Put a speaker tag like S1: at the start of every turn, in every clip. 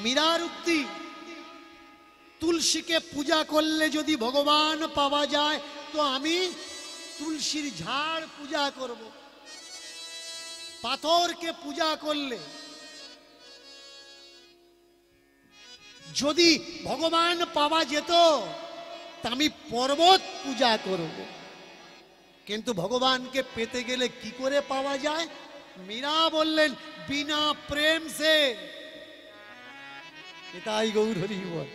S1: মীরার উক্তি, তুলসীকে পূজা করলে যদি ভগবান পাওয়া যায় তো আমি তুলসীর ঝাড় পূজা করব। পাথরকে পূজা করলে যদি ভগবান পাওয়া যেত তা আমি পর্বত পূজা করব। কিন্তু ভগবানকে পেতে গেলে কি করে পাওয়া যায়? মীরা বললেন বিনা প্রেম সে। এটাই গৌর হরি বল।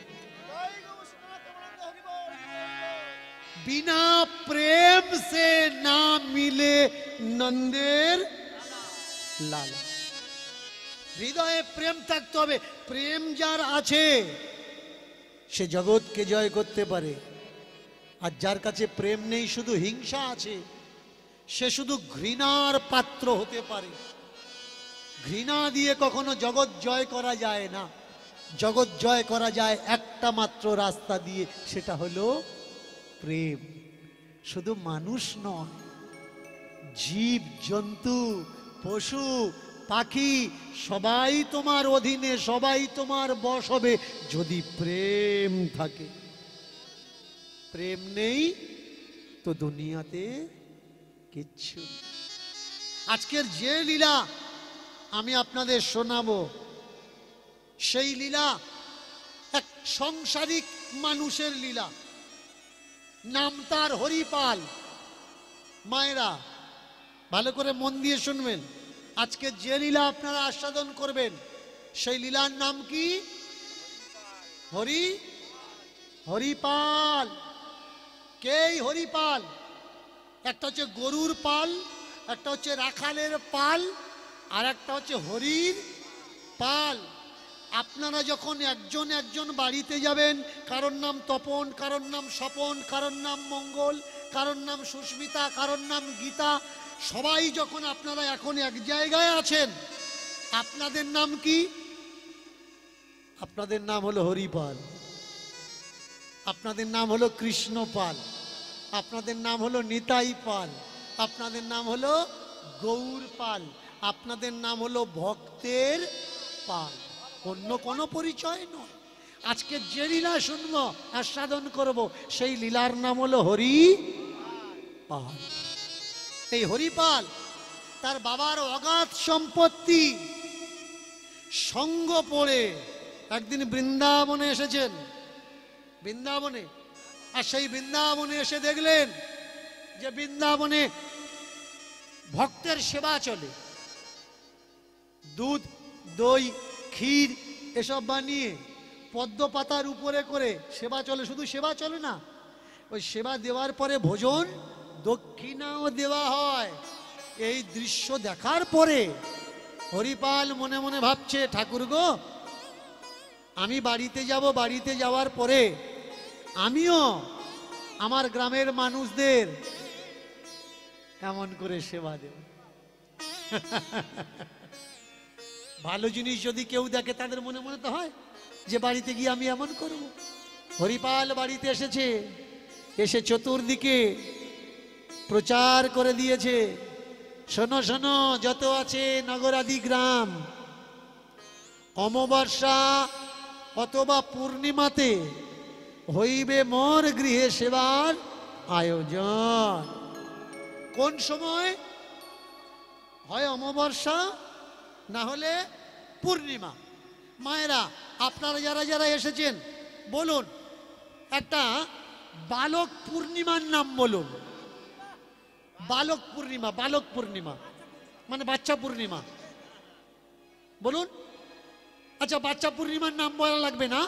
S1: बिना प्रेम से ना मिले नंदेर लाला। হৃদয়ে প্রেম থাকতে হবে। প্রেম যার আছে সে জগৎকে জয় করতে পারে, আর যার কাছে প্রেম নেই, শুধু হিংসা আছে, সে শুধু ঘৃণার পাত্র হতে পারে। ঘৃণা দিয়ে কখনো জগৎ জয় করা যায় না। জগৎ জয় করা যায় একটা মাত্র রাস্তা দিয়ে, সেটা হলো প্রেম। শুধু মানুষ নয়, জীব জন্তু পশু পাখি সবাই তোমার অধীনে, সবাই তোমার বশ হবে যদি প্রেম থাকে। প্রেম নেই তো দুনিয়াতে কিচ্ছু। আজকের যে লীলা আমি আপনাদের শোনাবো, সেই লীলা এক সংসারিক মানুষের লীলা। নাম তার হরিপাল। মায়েরা ভালো করে মন দিয়ে শুনবেন। আজকে যে লীলা আপনারা আস্বাদন করবেন সেই লীলার নাম কি? হরিপাল। কে হরিপাল? একটা হচ্ছে গরুর পাল, একটা হচ্ছে রাখালের পাল, আর একটা হচ্ছে হরির পাল। আপনারা যখন একজন একজন বাড়িতে যাবেন, কারোর নাম তপন, কারোর নাম স্বপন, কারোর নাম মঙ্গল, কারোর নাম সুস্মিতা, কারোর নাম গীতা, সবাই যখন আপনারা এখন এক জায়গায় আছেন, আপনাদের নাম কি? আপনাদের নাম হলো হরিপাল, আপনাদের নাম হলো কৃষ্ণপাল, আপনাদের নাম হলো নিতাই পাল, আপনাদের নাম হলো গৌরপাল, আপনাদের নাম হলো ভক্তের পাল। অন্য কোনো পরিচয় নয়। আজকে যে লীলা শুনবো, আস্বাদন করব, সেই লীলার নাম হলো হরিপাল। এই হরিপাল তার বাবার অগাধ সম্পত্তি সঙ্গ পড়ে একদিন বৃন্দাবনে এসেছেন। বৃন্দাবনে, আর সেই বৃন্দাবনে এসে দেখলেন যে বৃন্দাবনে ভক্তের সেবা চলে। দুধ, দই, ক্ষীর এসব বানিয়ে পদ্ম পাতার উপরে করে সেবা চলে। শুধু সেবা চলে না, ওই সেবা দেওয়ার পরে ভোজন দক্ষিণাও দেওয়া হয়। এই দৃশ্য দেখার পরে হরিপাল মনে মনে ভাবছে, ঠাকুর গো, আমি বাড়িতে যাব, বাড়িতে যাওয়ার পরে আমিও আমার গ্রামের মানুষদের এমন করে সেবা দেব। ভালো জিনিস যদি কেউ দেখে তাদের মনে মনে তো হয় যে বাড়িতে গিয়ে আমি এমন করব। হরিপাল বাড়িতে এসেছে, এসে চতুর্দিকে প্রচার করে দিয়েছে, শোনো শোনো যত আছে নগরাদি গ্রাম, অমাবস্যা অথবা পূর্ণিমাতে হইবে মোর গৃহে সেবার আয়োজন। কোন সময় হয়? অমাবস্যা, না হলে পূর্ণিমা। মায়েরা আপনারা যারা যারা এসেছেন বলুন একটা বালক পূর্ণিমার নাম বলুন। বালক পূর্ণিমা, বালক পূর্ণিমা মানে বাচ্চা পূর্ণিমা বলুন। আচ্ছা, বাচ্চা পূর্ণিমার নাম বলা লাগবে না,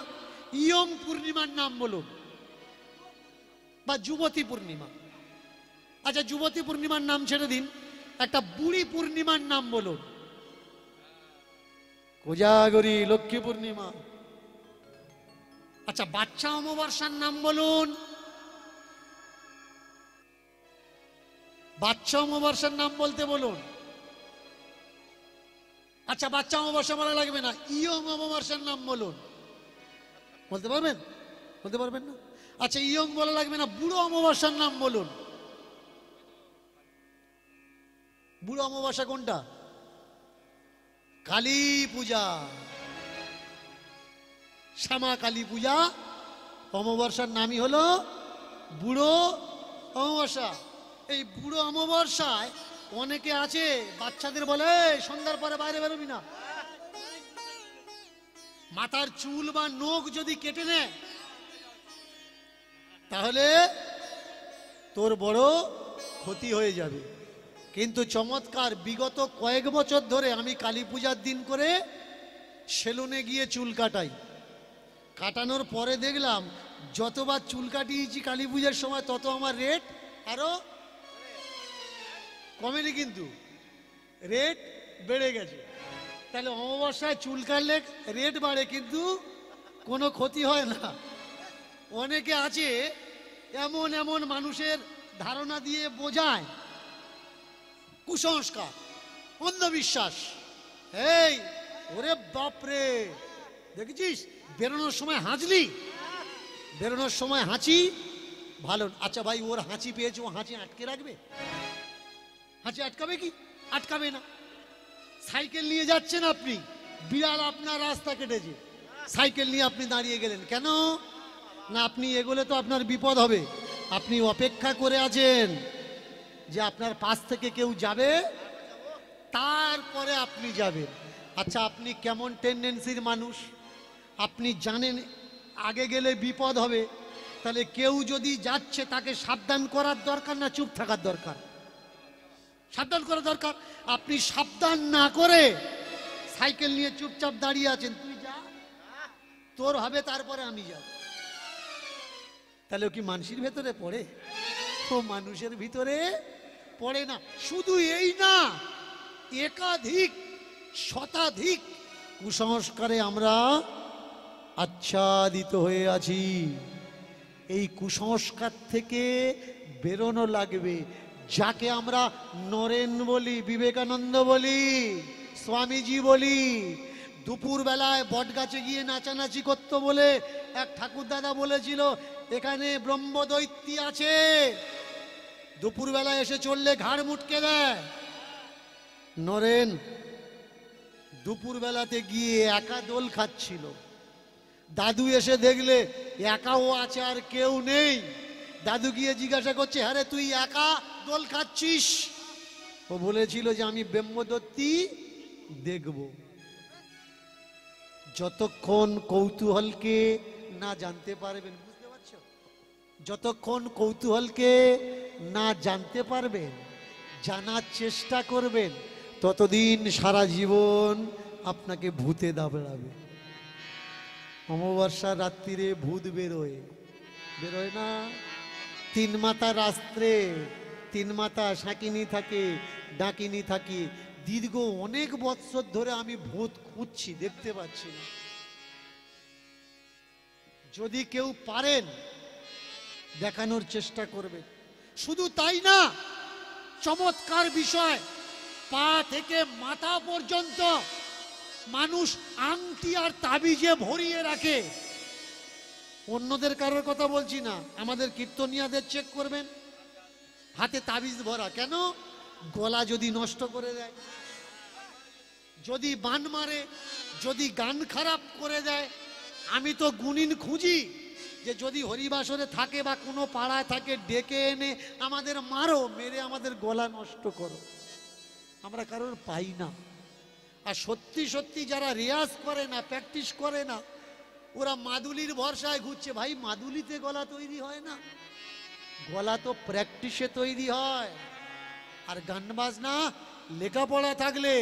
S1: ইয়ং পূর্ণিমার নাম বলুন, বা যুবতী পূর্ণিমা। আচ্ছা, যুবতী পূর্ণিমার নাম ছেড়ে দিন, একটা বুড়ি পূর্ণিমার নাম বলুন। কোজাগরী, লক্ষ্মী পূর্ণিমা। আচ্ছা, বাচ্চা অমাবস্যার নাম বলুন। বাচ্চা অমাবস্যার নাম বলতে বলুন। আচ্ছা, বাচ্চা অমাবস্যা বলা লাগবে না, ইয়ং অমাবস্যার নাম বলুন। বলতে পারবেন? বলতে পারবেন না? আচ্ছা, ইয়ং বলা লাগবে না, বুড়ো অমাবস্যার নাম বলুন। বুড়ো অমাবস্যা কোনটা? কালী পূজা। শ্যামা কালী পূজা অমাবস্যার নামই হলো বুড়ো অমাবস্যা। এই বুড়ো অমাবস্যায় অনেকে আছে বাচ্চাদের বলে সন্ধ্যার পরে বাইরে বেরোবি না, মাথার চুল বা নখ যদি কেটে নেয় তাহলে তোর বড় ক্ষতি হয়ে যাবে। কিন্তু চমৎকার, বিগত কয়েক বছর ধরে আমি কালী পূজার দিন করে সেলুনে গিয়ে চুল কাটাই। কাটানোর পরে দেখলাম যতবার চুল কাটিয়েছি কালী পূজার সময় তত আমার রেট আরো কমেনি, কিন্তু রেট বেড়ে গেছে। তাহলে অমাবস্যায় চুল কাটলে রেট বাড়ে কিন্তু কোনো ক্ষতি হয় না। অনেকে আছে এমন এমন মানুষের ধারণা দিয়ে বোঝায়, কুসংস্কার, অন্ধবিশ্বাস। এই ওরে বাপরে, দেখেছিস বেরোনোর সময় হাঁচলি, বেরোনোর সময় হাঁচি ভালো। আচ্ছা ভাই, ওর হাঁচি পেয়েছে, ও হাঁচি আটকে রাখবে? হাঁচি আটকাবে কি? আটকাবে না। সাইকেল নিয়ে যাচ্ছেন আপনি, বিড়াল আপনার রাস্তা কেটেছে, সাইকেল নিয়ে আপনি দাঁড়িয়ে গেলেন কেন? না আপনি এগোলে তো আপনার বিপদ হবে, আপনি অপেক্ষা করে আছেন যে আপনার পাশ থেকে কেউ যাবে তারপরে আপনি যাবেন। আচ্ছা আপনি কেমন টেন্ডেন্সির মানুষ? আপনি জানেন আগে গেলে বিপদ হবে, তাহলে কেউ যদি যাচ্ছে তাকে সাবধান করার দরকার না চুপ থাকার দরকার? সাবধান করা দরকার। আপনি সাবধান না করে সাইকেল নিয়ে চুপচাপ দাঁড়িয়ে আছেন, তুই যা, তোর হবে তারপরে আমি যাব। তাহলে ও কি মানুষের ভেতরে পড়ে? ও মানুষের ভিতরে পড়ে না। শুধু এই না, একাধিক শতাধিক কুসংস্কারে আমরা আচ্ছাদিত হয়ে আছি। এই কুসংস্কার থেকে বেরোনো লাগবে। যাকে আমরা নরেন বলি, বিবেকানন্দ বলি, স্বামীজি বলি, দুপুর বেলায় বটগাছে গিয়ে নাচানাচি করতো বলে এক ঠাকুর দাদা বলেছিল এখানে ব্রহ্মদৈত্যী আছে, দুপুর বেলায় এসে চললে ঘাড় মুটকে দেয়। নরেন দুপুর বেলাতে গিয়ে একা দোল খাচ্ছিল, দাদু এসে দেখলে একাও আছে আর কেউ নেই। দাদু গিয়ে জিজ্ঞাসা করছে, আরে তুই একা দোল খাচ্ছিস? ও বলেছিল যে আমি ব্রহ্মদৈত্যী দেখব। যতক্ষণ কৌতূহলকে না জানতে পারবেন, বুঝতে পারছো, যতক্ষণ কৌতূহলকে না জানতে পারবেন, জানার চেষ্টা করবেন, ততদিন সারা জীবন আপনাকে ভূতে দাবড়াবে। অমাবস্যার রাত্রিরে ভূত বেরোয়, বেরোয় না? তিন মাথা রাস্ত্রে, তিন মাথা শাকিনী থাকে, ডাকিনী থাকে। দীর্ঘ অনেক বৎসর ধরে আমি ভূত খুঁজছি, দেখতে পাচ্ছি না। যদি কেউ পারেন দেখানোর চেষ্টা করবে। শুধু তাই না, চমৎকার বিষয়, পা থেকে মাথা পর্যন্ত মানুষ আংটি আর তাবিজে ভরিয়ে রাখে। অন্যদের কারোর কথা বলছি না, আমাদের কীর্তনিয়াদের চেক করবেন, হাতে তাবিজ ভরা। কেন? গলা যদি নষ্ট করে দেয়, যদি বান মারে, যদি গান খারাপ করে দেয়। আমি তো গুণিন খুঁজি যে যদি হরিবাসরে থাকে বা কোনো পাড়ায় থাকে, ডেকে এনে আমাদের মারো, মেরে আমাদের গলা নষ্ট করো। আমরা কারোর পাই না। আর সত্যি সত্যি যারা রেয়াজ করে না, প্র্যাকটিস করে না, ওরা মাদুলির ভরসায় ঘুরছে। ভাই মাদুলিতে গলা তৈরি হয় না, গলা তো প্র্যাকটিসে তৈরি হয়। আর গান বাজনা লেখাপড়া থাকলে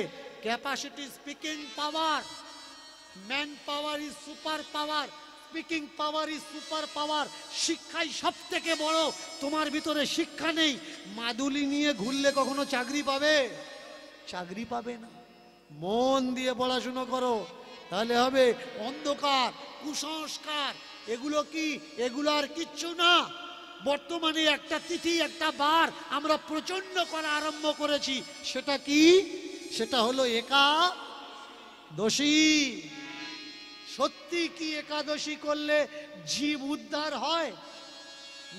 S1: capacity, speaking power, man power is super power, speaking power is super power. শিক্ষাই সব থেকে বড়। তোমার ভিতরে শিক্ষা নেই, মাদুলি নিয়ে ঘুরলে কখনো চাকরি পাবে? চাকরি পাবে না। মন দিয়ে পড়াশুনো করো, তাহলে হবে। অন্ধকার, কুসংস্কার, এগুলো কি? এগুলো আর কিচ্ছু না। বর্তমানে একটা তিথি, একটা বার আমরা প্রচন্ড করা আরম্ভ করেছি। সেটা কি? সেটা হলো একাদশী। সত্যি কি একাদশী করলে জীব উদ্ধার হয়,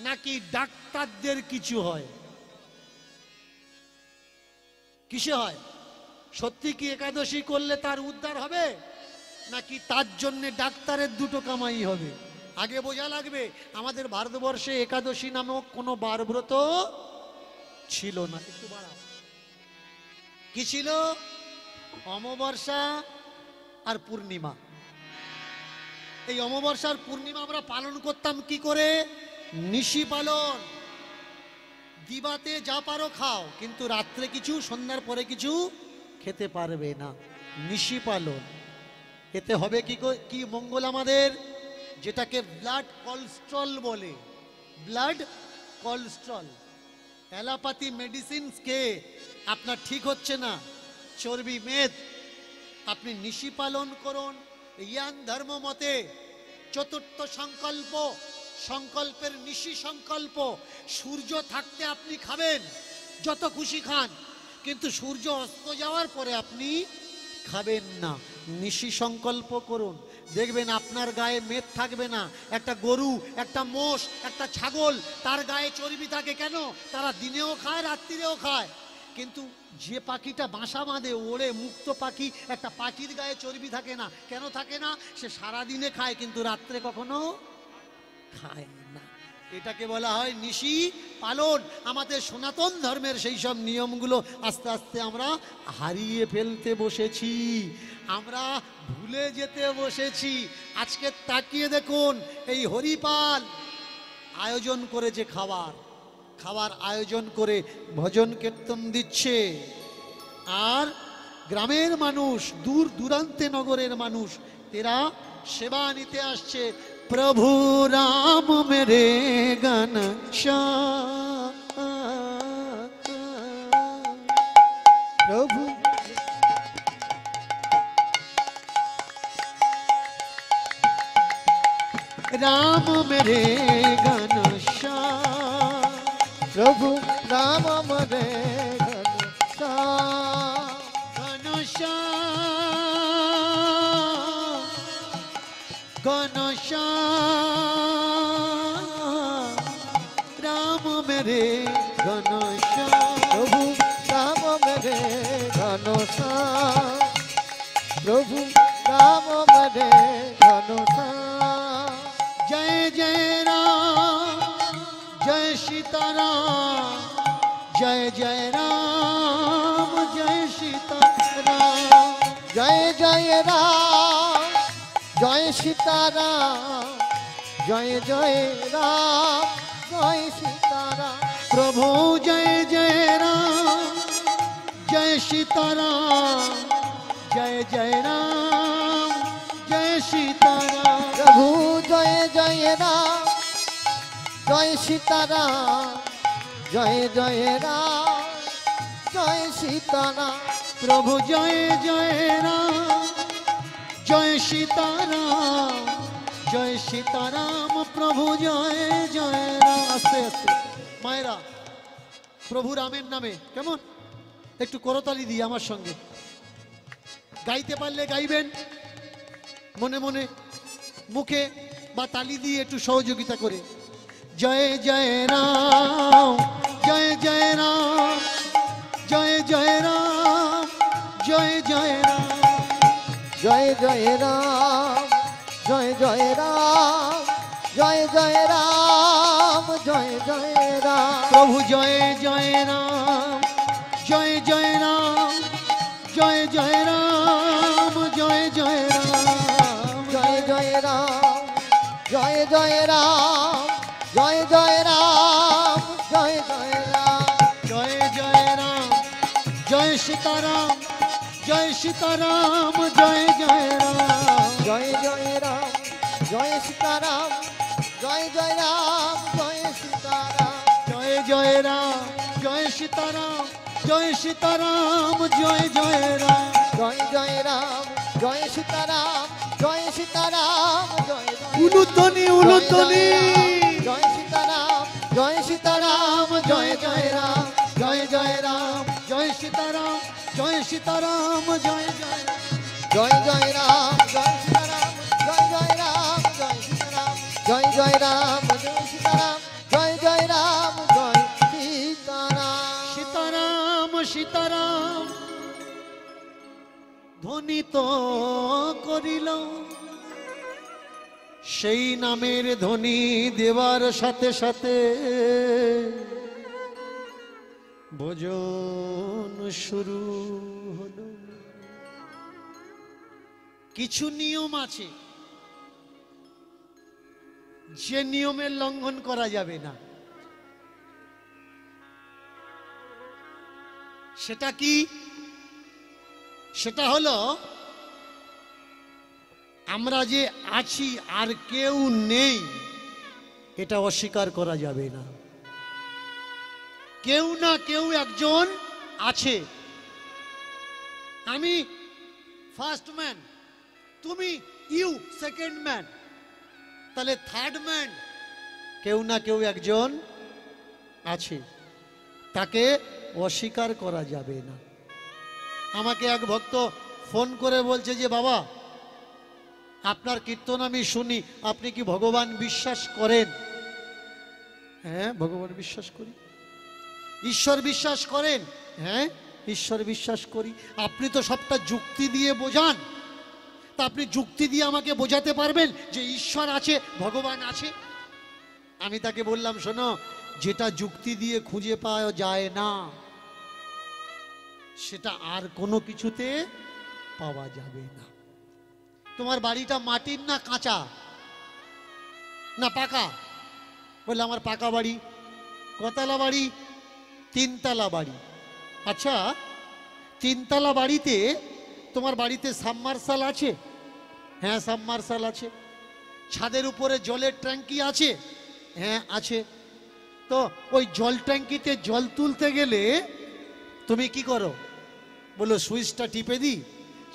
S1: নাকি ডাক্তারদের কিছু হয়? কিসে হয়? সত্যি কি একাদশী করলে তার উদ্ধার হবে? নাকি তার জন্য ডাক্তারের দুটো কামাই হবে? আগে বোঝা লাগবে আমাদের ভারতবর্ষে একাদশী নামক কোনো বারব্রত ছিল না। একটু বাড়াও। কি ছিল? অমাবস্যা আর পূর্ণিমা। এই অমাবস্যা আর পূর্ণিমা আমরা পালন করতাম কি করে? নিশি পালন। দিবাতে যা পারো খাও, কিন্তু রাত্রে কিছু, সন্ধ্যার পরে কিছু খেতে পারবে না। নিশি পালন। এতে হবে কি মঙ্গল আমাদের? যেটাকে ব্লাড কোলেস্ট্রল বলে। Blood cholesterol. অ্যালোপ্যাথি মেডিসিন খেয়ে আপনার ঠিক হচ্ছে না, চর্বি মেদ, আপনি নিশি পালন করুন। ইয়ান ধর্ম মতে চতুর্থ সংকল্প, সংকল্পের নিশি সংকল্প। সূর্য থাকতে আপনি খাবেন, যত খুশি খান, কিন্তু সূর্য অস্ত যাওয়ার পরে আপনি খাবেন না। নিশি সংকল্প করুন, দেখবেন আপনার গায়ে মেদ থাকবে না। একটা গরু, একটা মোষ, একটা ছাগল, তার গায়ে চর্বি থাকে কেন? তারা দিনেও খায়, রাত্রিরেও খায়। কিন্তু যে পাখিটা বাসা বাঁধে, ওড়ে, মুক্ত পাখি, একটা পাখির গায়ে চর্বি থাকে না। কেন থাকে না? সে সারাদিনে খায়, কিন্তু রাত্রে কখনো খায় না। এটাকে বলা হয় নিশি পালন। আমাদের সনাতন ধর্মের সেই সব নিয়মগুলো আস্তে আস্তে আমরা হারিয়ে ফেলতে বসেছি, আমরা ভুলে যেতে বসেছি। আজকে তাকিয়ে দেখুন, এই হরিপাল আয়োজন করেছে খাবার আয়োজন করে ভজন কীর্তন দিচ্ছে, আর গ্রামের মানুষ, দূর দূরান্তে নগরের মানুষ, এরা সেবা নিতে আসছে। প্রভু রাম মেরে ঘনশ্যাম, প্রভু राम मेरे घनश्याम,
S2: प्रभु राम मेरे घनश्याम,
S1: घनश्याम, घनश्याम, राम मेरे घनश्याम,
S2: प्रभु राम मेरे घनश्याम, प्रभु राम मेरे घनश्याम।
S1: जय जय राम, जय सीताराम, जय जय राम, जय सीताराम,
S2: जय जय राम, जय सीताराम, जय जय राम, जय सीताराम।
S1: प्रभु जय जय राम, जय सीताराम, जय जय राम, जय सीताराम,
S2: प्रभु जय जय राम, जय सीताराम, जय जय राम, जय सीताराम।
S1: प्रभु जय जय राम, जय सीताराम, जय सीताराम, प्रभु जय जय राम। আস্তে আস্তে মায়েরা, প্রভু রামের নামে কেমন একটু করতালি দিয়ে আমার সঙ্গে গাইতে পারলে গাইবেন, মনে মনে, মুখে বা তালি দিয়ে একটু সহযোগিতা করে। জয় জয় রাম, জয় জয় রাম, জয় জয় রাম, জয় জয় রাম,
S2: जय जय राम, जय जय राम, जय जय राम, जय जय राम।
S1: प्रभु जय जय राम, जय जय राम, जय जय राम, जय जय राम,
S2: जय जय राम, जय जय राम, जय जय राम, जय जय राम।
S1: जय जय राम, जय सीताराम, जय सीताराम, जय जय राम,
S2: जय जय राम, जय सीताराम, जय जय राम, जय सीताराम।
S1: जय जय राम, जय सीताराम, जय सीताराम, जय जय राम,
S2: जय जय राम, जय सीताराम, जय सीताराम, जय जय
S1: उलुतनी उलुतनी,
S2: जय सीताराम, जय सीताराम, जय जय राम,
S1: जय जय राम, जय सीताराम, जय सीताराम, जय जय
S2: जय जय राम, जय सीताराम, जय जय राम, जय सीताराम, जय जय राम, जय सीताराम, जय जय राम, जय सीताराम।
S1: सीताराम, सीताराम, ध्वनि ধ্বনিত করিল। সেই নামের ধ্বনি দেওয়ার সাথে সাথে ভোজন শুরু হলো। কিছু নিয়ম আছে যে নিয়মের লঙ্ঘন করা যাবে না। সেটা কি? সেটা হলো আমরা যে আছি আর কেউ নেই, এটা অস্বীকার করা যাবে না। কেউ না কেউ একজন আছে। আমি ফার্স্ট ম্যান, তুমি ইউ সেকেন্ড ম্যান, তাহলে থার্ড ম্যান কেউ না কেউ একজন আছে, তাকে অস্বীকার করা যাবে না। আমাকে এক ভক্ত ফোন করে বলছে যে বাবা, আপনার কীর্তন আমি শুনি, আপনি কি ভগবান বিশ্বাস করেন? হ্যাঁ, ভগবান বিশ্বাস করি। ঈশ্বর বিশ্বাস করেন? হ্যাঁ, ঈশ্বর বিশ্বাস করি। আপনি তো সবটা যুক্তি দিয়ে বোঝান, তা আপনি যুক্তি দিয়ে আমাকে বোঝাতে পারবেন যে ঈশ্বর আছে, ভগবান আছে? আমি তাকে বললাম, শোনো, যেটা যুক্তি দিয়ে খুঁজে পাওয়া যায় না সেটা আর কোনো কিছুতে পাওয়া যাবে না। তোমার বাড়িটা মাটির না কাঁচা না পাকা? বললে আমার পাকা বাড়ি। কতলা বাড়ি? তিনতলা বাড়ি। আচ্ছা, তিনতলা বাড়িতে তোমার বাড়িতে সাবমার্শাল আছে? হ্যাঁ, সাবমার্শাল আছে। ছাদের উপরে জলের ট্যাঙ্কি আছে? হ্যাঁ, আছে। তো ওই জল ট্যাঙ্কিতে জল তুলতে গেলে তুমি কি করো? বলো সুইচটা টিপে দিই,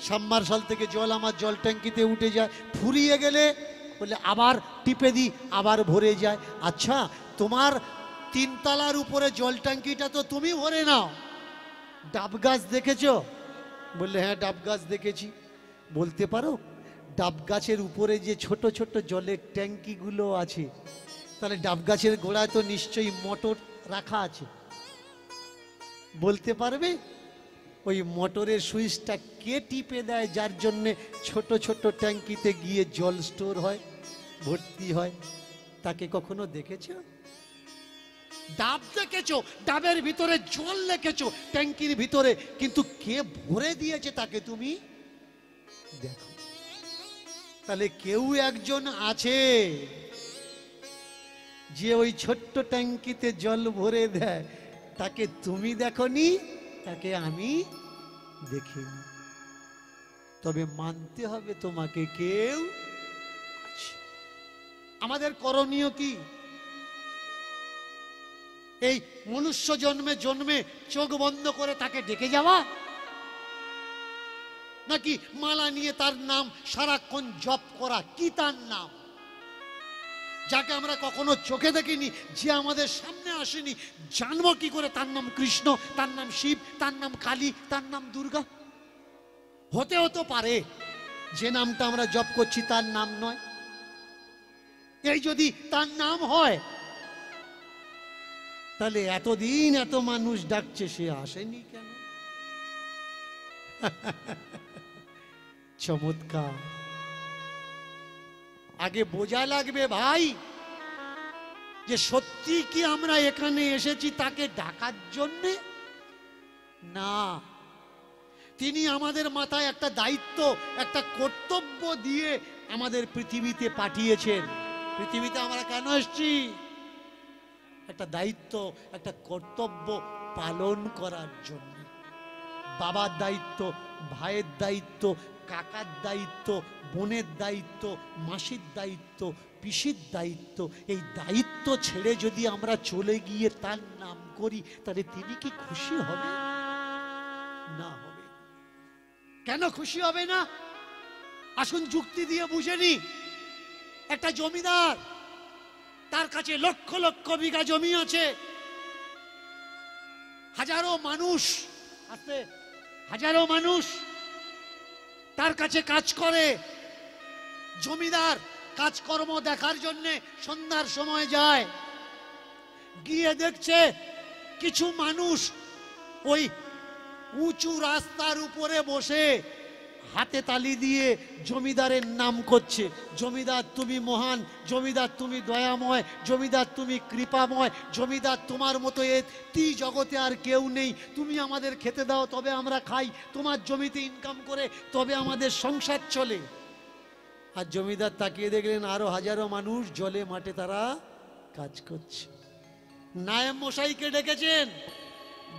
S1: সাবমার্শাল থেকে জল আমার জল ট্যাঙ্কিতে উঠে যায়। ফুরিয়ে গেলে বলে আবার টিপে দিই, আবার ভরে যায়। আচ্ছা, তোমার তিনতলার উপরে জল ট্যাঙ্কিটা তো তুমি ভরে নাও, ডাব গাছ দেখেছো? বললে হ্যাঁ, ডাব গাছ দেখেছি। বলতে পারো ডাব গাছের উপরে যে ছোট ছোট জলের ট্যাঙ্কিগুলো আছে, তাহলে ডাব গাছের গোড়ায় তো নিশ্চয়ই মোটর রাখা আছে। বলতে পারবে ওই মোটরের সুইচটা কে টিপে দেয়, যার জন্যে ছোট ছোট ট্যাঙ্কিতে গিয়ে জল স্টোর হয়, ভর্তি হয়? তাকে কখনো দেখেছো? ডাব দেখেছো, ডাবের ভিতরে জল দেখেছো ট্যাঙ্কির ভিতরে, কিন্তু কে ভরে দিয়েছে তাকে তুমি দেখো। তাহলে কেউ একজন আছে যে ওই ছোট্ট ট্যাঙ্কিতে জল ভরে দেয়, তাকে তুমি দেখোনি, তাকে আমি দেখিনি। তবে মানতে হবে তোমাকে কেউ আছে। আমাদের করণীয় কি? এই মনুষ্য জন্মে জন্মে চোখ বন্ধ করে তাকে ডেকে যাওয়া, নাকি মালা নিয়ে তার নাম সারাক্ষণ জপ করা? কি তার নাম, যাকে আমরা কখনো চোখে দেখিনি, যে আমাদের সামনে আসেনি, জানবো কি করে তার নাম কৃষ্ণ, তার নাম শিব, তার নাম কালী, তার নাম দুর্গা? হতেও তো পারে যে নামটা আমরা জপ করছি তার নাম নয়। এই যদি তার নাম হয়, তাহলে এতদিন এত মানুষ ডাকছে, সে আসেনি কেন? চমৎকার। আগে বোঝা লাগবে ভাই, যে সত্যি কি আমরা এখানে এসেছি তাকে ডাকার জন্যে? না, তিনি আমাদের মাথায় একটা দায়িত্ব, একটা কর্তব্য দিয়ে আমাদের পৃথিবীতে পাঠিয়েছেন। পৃথিবীতে আমরা কেন এসেছি? একটা দায়িত্ব, একটা কর্তব্য পালন করার জন্য। বাবার দায়িত্ব, ভাইয়ের দায়িত্ব, কাকার দায়িত্ব, বোনের দায়িত্ব, মাসির দায়িত্ব, পিসির দায়িত্ব। এই দায়িত্ব ছেড়ে যদি আমরা চলে গিয়ে তার নাম করি, তাহলে তিনি কি খুশি হবে? না হবে। কেন খুশি হবে না? আসুন যুক্তি দিয়ে বুঝে নি। একটা জমিদার, তার কাছে লক্ষ লক্ষ বিঘা জমি আছে, হাজারো মানুষ আছে, হাজারো মানুষ তার কাছে কাজ করে। জমিদার কাজকর্ম দেখার জন্য সন্ধ্যার সময় যায়, গিয়ে দেখছে কিছু মানুষ ওই উঁচু রাস্তার উপরে বসে হাতে তালি দিয়ে জমিদারের নাম করছে, জমিদার তুমি মহান, জমিদার তুমি দয়াময়, জমিদার তুমি কৃপাময়, জমিদার তোমার মতো এ জগতে আর কেউ নেই, তুমি আমাদের খেতে দাও তবে আমরা খাই, তোমার জমিতে ইনকাম করে তবে আমাদের সংসার চলে। আর জমিদার তাকিয়ে দেখলেন আরো হাজারো মানুষ জলে মাঠে তারা কাজ করছে। নায়েব মশাইকে ডেকেছেন,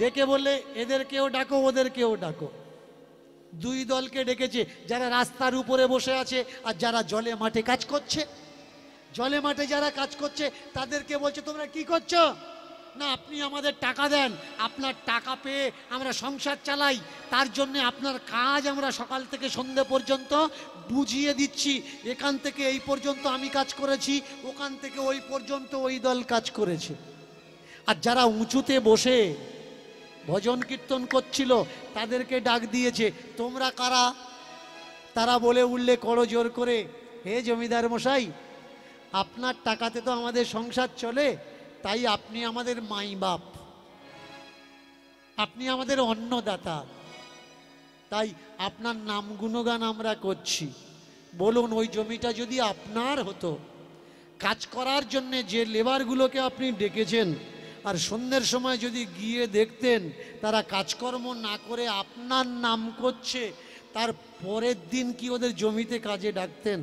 S1: ডেকে বললে এদেরকেও ডাকো ওদেরকেও ডাকো। দুই দলকে ডেকেছে, যারা রাস্তার উপরে বসে আছে আর যারা জলে মাঠে কাজ করছে। জলে মাঠে যারা কাজ করছে তাদেরকে বলছে তোমরা কি করছো? না আপনি আমাদের টাকা দেন, আপনার টাকা পেয়ে আমরা সংসার চালাই, তার জন্য আপনার কাজ আমরা সকাল থেকে সন্ধ্যে পর্যন্ত বুঝিয়ে দিচ্ছি, এখান থেকে এই পর্যন্ত আমি কাজ করেছি, ওখান থেকে ওই পর্যন্ত ওই দল কাজ করেছে। আর যারা উঁচুতে বসে ভজন কীর্তন করছিল তাদেরকে ডাক দিয়েছে, তোমরা কারা? তারা বলে উঠলে করো জোর করে, হে জমিদার মশাই, আপনার টাকাতে তো আমাদের সংসার চলে, তাই আপনি আমাদের মাই বাপ, আপনি আমাদের অন্নদাতা, তাই আপনার নাম গুণগান আমরা করছি। বলুন ওই জমিটা যদি আপনার হতো, কাজ করার জন্যে যে লেবারগুলোকে আপনি ডেকেছেন, আর সন্ধ্যের সময় যদি গিয়ে দেখতেন তারা কাজকর্ম না করে আপনার নাম করছে, তার পরের দিন কি ওদের জমিতে কাজে ডাকতেন?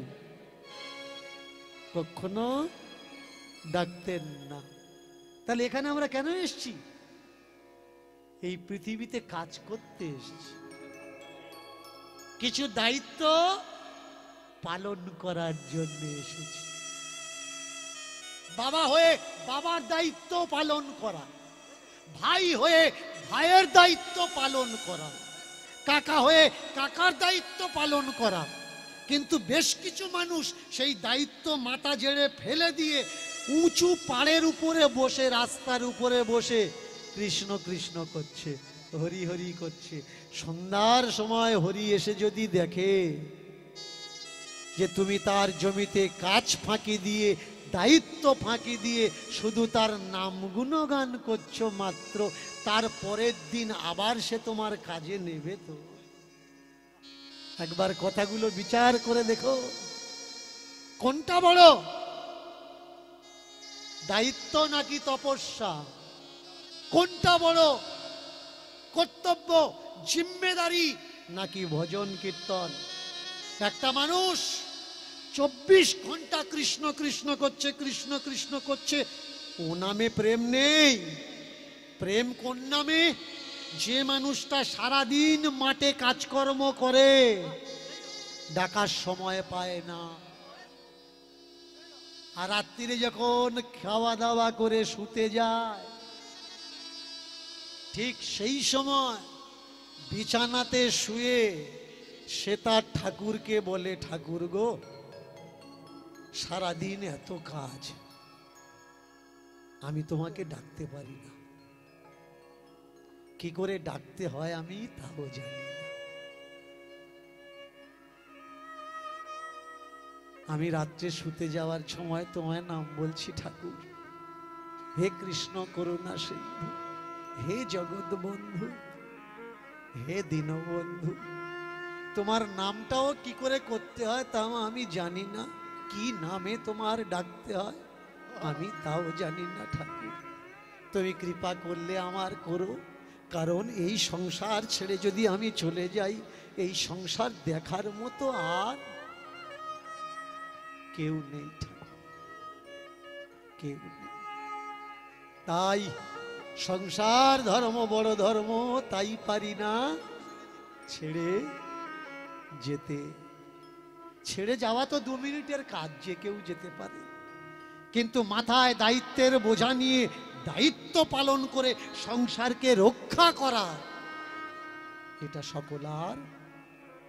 S1: কখনো ডাকতেন না। তাহলে এখানে আমরা কেন এসেছি? এই পৃথিবীতে কাজ করতে এসেছি, কিছু দায়িত্ব পালন করার জন্য এসেছি। বাবা হয়ে বাবার দায়িত্ব পালন করা, ভাই হয়ে ভাইয়ের দায়িত্ব পালন করা, কাকা হয়ে কাকার দায়িত্ব পালন করা। কিন্তু বেশ কিছু মানুষ সেই দায়িত্ব মাথা ঝেড়ে ফেলে দিয়ে উঁচু পাড়ের উপরে বসে, রাস্তার উপরে বসে কৃষ্ণ কৃষ্ণ করছে, হরি হরি করছে। সন্ধ্যার সময় হরি এসে যদি দেখে যে তুমি তার জমিতে কাজ ফাঁকি দিয়ে, দায়িত্ব ফাঁকি দিয়ে শুধু তার নাম গুণগান করছো মাত্র, তার পরের দিন আবার সে তোমার কাজে নেবে তো? একবার কথাগুলো বিচার করে দেখো, কোনটা বড়, দায়িত্ব নাকি তপস্যা? কোনটা বড়, কর্তব্য জিম্মেদারি নাকি ভজন কীর্তন? একটা মানুষ 24 ঘন্টা কৃষ্ণ কৃষ্ণ করছে, কৃষ্ণ কৃষ্ণ করছে, ও নামে প্রেম নেই। প্রেম কোন নামে? যে মানুষটা সারাদিন মাঠে কাজকর্ম করে, ডাকার সময় পায় না, আর রাত্রিরে যখন খাওয়া দাওয়া করে শুতে যায়, ঠিক সেই সময় বিছানাতে শুয়ে সে তার ঠাকুরকে বলে, ঠাকুর গো সারাদিন এত কাজ, আমি তোমাকে ডাকতে পারি না, কি করে ডাকতে হয় আমি তাও জানি না। আমি রাত্রে শুতে যাওয়ার সময় তোমায় নাম বলছি, ঠাকুর হে কৃষ্ণ করুণা সিন্ধু, হে জগৎ বন্ধু, হে দীনবন্ধু। তোমার নামটাও কি করে করতে হয় তাও আমি জানি না, কি নামে তোমার ডাকতে হয় আমি তাও জানি না। ঠাকুর তুমি কৃপা করলে আমার করো, কারণ এই সংসার ছেড়ে যদি আমি চলে যাই, এই সংসার দেখার মতো আর কেউ নেই ঠাকুর, কেউ নেই। তাই সংসার ধর্ম বড় ধর্ম, তাই পারি না ছেড়ে যেতে। ছেড়ে যাওয়া তো 2 মিনিটের কাজ, যে কেউ যেতে পারে, কিন্তু মাথায় দায়িত্বের বোঝা নিয়ে দায়িত্ব পালন করে সংসারকে রক্ষা করা, এটা সকলার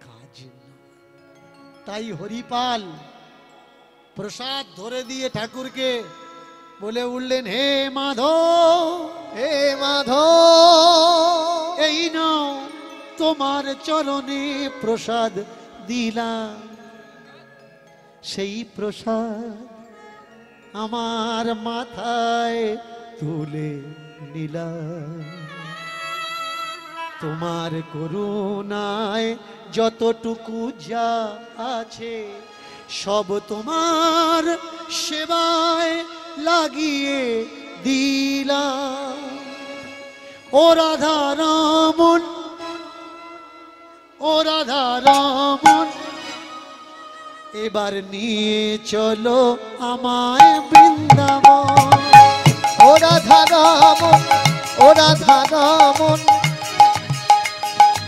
S1: কাজ নয়। তাই হরিপাল প্রসাদ ধরে দিয়ে ঠাকুরকে বলে উঠলেন, হে মাধব,
S2: হে মাধব,
S1: এই নাও তোমার চরণে প্রসাদ দিলাম, সেই প্রসাদ আমার মাথায় তুলে নিলাম। তোমার করুণায় যতটুকু যা আছে সব তোমার সেবায় লাগিয়ে দিলাম। ও রাধা রমন, ও রাধা রমন, এবার নিয়ে চলো আমায় বৃন্দাবন।
S2: ও রাধা রমন, ও রাধা রমন,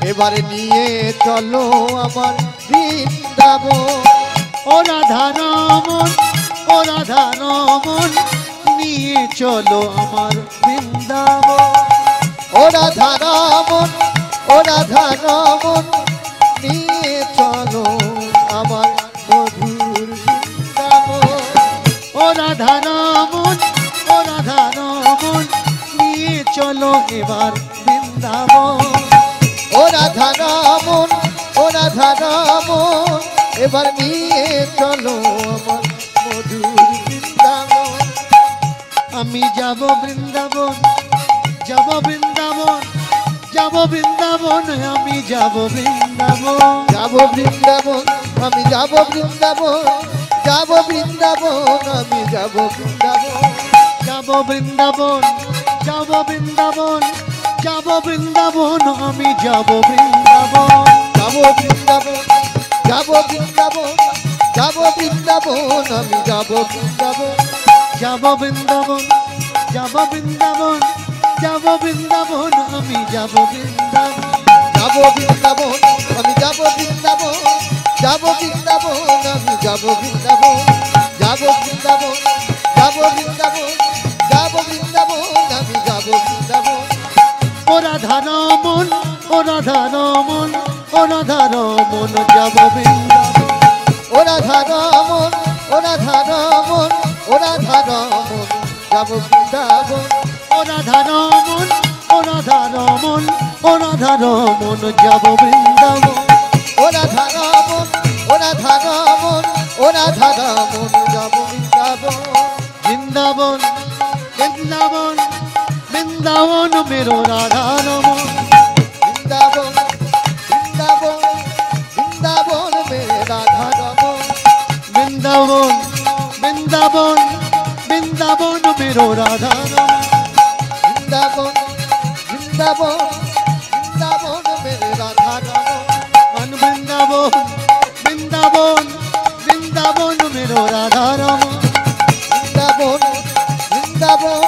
S2: এবার নিয়ে চলো আমার বৃন্দাবন।
S1: ও রাধা রমন, ও রাধা রমন, নিয়ে চলো আমার বৃন্দাবন।
S2: ও রাধা রমন, ও রাধা রমন, নিয়ে চলো আমার মধুর বৃন্দাবন।
S1: ও রাধা রমন, ও রাধা রমন, নিয়ে চলো এবার বৃন্দাবন।
S2: ও রাধা রমন, ও রাধা রমন, এবার নিয়ে চলো আমার মধুর বৃন্দাবন।
S1: আমি যাব বৃন্দাবন, যাব বৃন্দাবন, যাব বৃন্দাবন, আমি যাব বৃন্দাবন।
S2: যাব বৃন্দাবন, আমি যাব বৃন্দাবন, যাব বৃন্দাবন, আমি যাব বৃন্দাবন।
S1: যাব বৃন্দাবন, যাব বৃন্দাবন, যাব বৃন্দাবন, আমি যাব বৃন্দাবন।
S2: যাব বৃন্দাবন, যাব বৃন্দাবন, যাব বৃন্দাবন, আমি যাব বৃন্দাবন।
S1: যাব বৃন্দাবন, যাব বৃন্দাবন, যাব বৃন্দাবন, আমি যাব বৃন্দাবন।
S2: যাব বৃন্দাবন, আমি যাব বৃন্দাবন, যাব বৃন্দাবন, আমি যাব বৃন্দাবন। যাব বৃন্দাবন, যাব বৃন্দাবন, যাব বৃন্দাবন, আমি যাব বৃন্দাবন।
S1: ও রাধা রমন, ও রাধা রমন, ও রাধা রমন, যাব বৃন্দাবন।
S2: ও রাধা রমন, ও রাধা রমন, ও রাধা রমন, যাব বৃন্দাবন।
S1: ও রাধা রমন, ও রাধা রমন, ও রাধা রমন, যাব বৃন্দাবন।
S2: ও রাধা রমন, ও রাধা রমন, ও রাধা রমন, যাব বৃন্দাবন।
S1: বৃন্দাবন, বৃন্দাবন, বৃন্দাবন মেরো রাধা রমন।
S2: বৃন্দাবন, বৃন্দাবন, বৃন্দাবন মেরে রাধা রমন।
S1: বৃন্দাবন, বৃন্দাবন, বৃন্দাবন মেরো রাধা রমন।
S2: বৃন্দাবন, বৃন্দাবন, বৃন্দাবন মেরে রাধা রমন।
S1: মান বৃন্দাবন, বৃন্দাবন, বৃন্দাবন মেরো রাধা রমন।
S2: বৃন্দাবন, বৃন্দাবন,